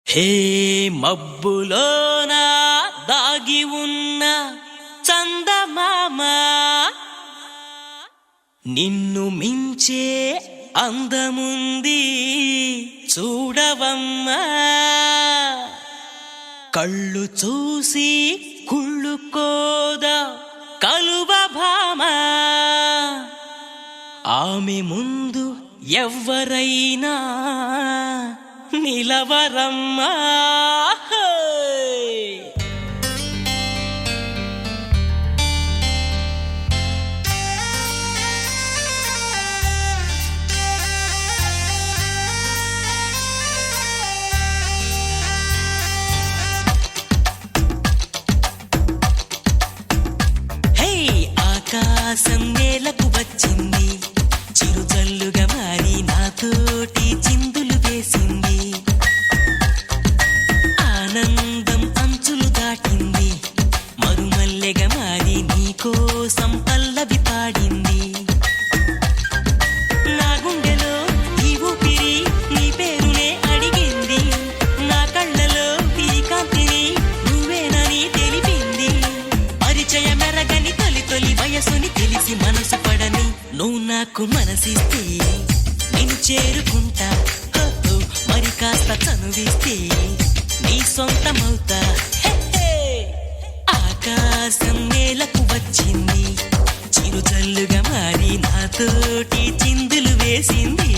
హే మబ్బులోన దాగి ఉన్న చందమామ, నిన్ను మించే అందముంది చూడవమ్మా. కళ్ళు చూసి కుళ్ళుకోదా కలువ భామ, ఆమె ముందు ఎవ్వరైనా నిలవరమ్మా. ఆకాశం నేలకు వచ్చింది, చిరుజల్లుగా మారి నాతోటి చిందులు వేసింది. ఆనందం అంచులు దాటింది, మరుమల్లెగా మారి నీకోసం పల్లవి పాడింది. నా గుండెలో ఈ ఊపిరి నీ పేరునే అడిగింది, నా కళ్ళలో ఈ కాంతిని నువ్వేనని తెలిపింది. పరిచయ మెరగని తొలి వయసుని తెలిసి మనసు పడని నువ్వు నాకు మనసిస్తే నేను చేరుకుంటా. మరి కాస్త చనువిస్తే నీ సొంతమవుతా. ఆకాశం నేలకు వచ్చింది, చిరుజల్లుగా మారి నాతోటి చిందులు వేసింది.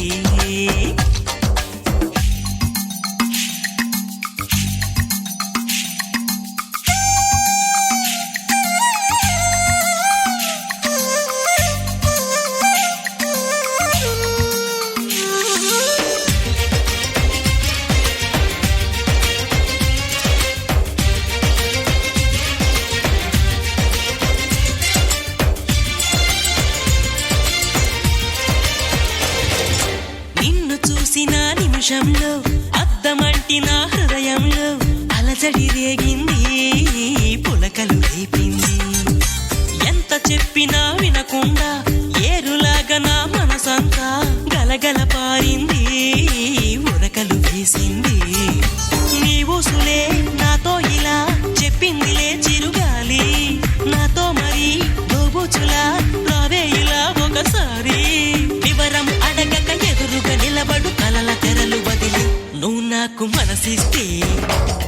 నిమిషంలో అద్దమంటి నా హృదయంలో అలజడి రేగింది, పులకలు రేపింది. ఎంత చెప్పినా వినకుండా ఏరులాగా నా మనసంతా గలగల పారింది, ఉరకలు వేసింది. నీ ఊసులే నాతో ఇలా చెప్పిందిలే చిరుగాలి, నాతో మరి దోబూచులా రావే ఇలా ఒకసారి. వివరం అడగక ఎదురుగా నిలబడు కలల తెరలు వదిలి నువ్వు నాకు మనసిస్తే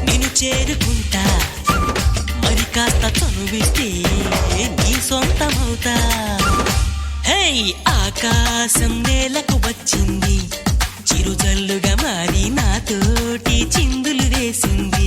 నేను చేరుకుంటా. మరి కాస్త చనువిస్తే నీ సొంతమవుతా. హే ఆకాశం నేలకు వచ్చింది, చిరుజల్లుగా మారి నాతోటి చిందులు వేసింది.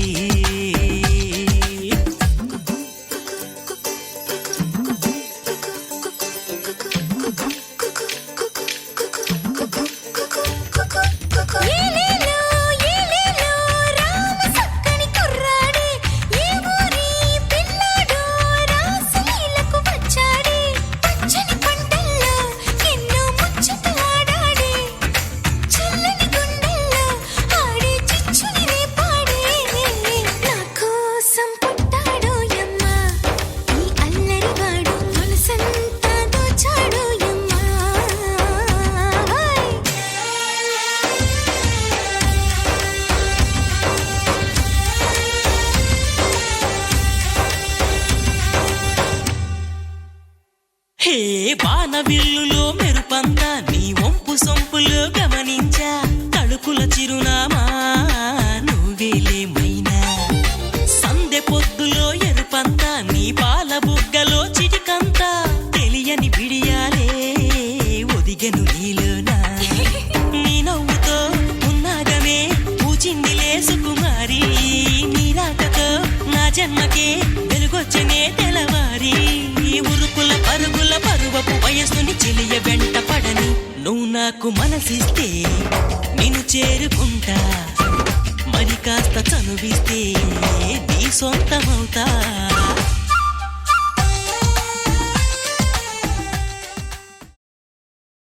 హే వానవిల్లులో మెరుపంతా నీ వంపు సొంపులో గమనించా. తడుకుల చిరునామా నువ్వేలేమైనా, సందె పొద్దులో ఎరుపంతా నీ పాల బుగ్గలో చిటికంతా. తెలియని బిడియాలే ఒదిగెను నీలోనా, నీ నవ్వుతో ఉన్నాగమే పూచిందిలే సుకుమారి. నీ రాకతో నా జన్మకే వెలుగొచ్చనే తెలవారి. ఉరుకుల పరుగుల పరువపు వయస్సుని చెలియ వెంట పడని నువ్వు నాకు మనసిస్తే నిన్ను చేరుకుంటా. మరి కాస్త చనువిస్తే నీ సొంతమవుతా.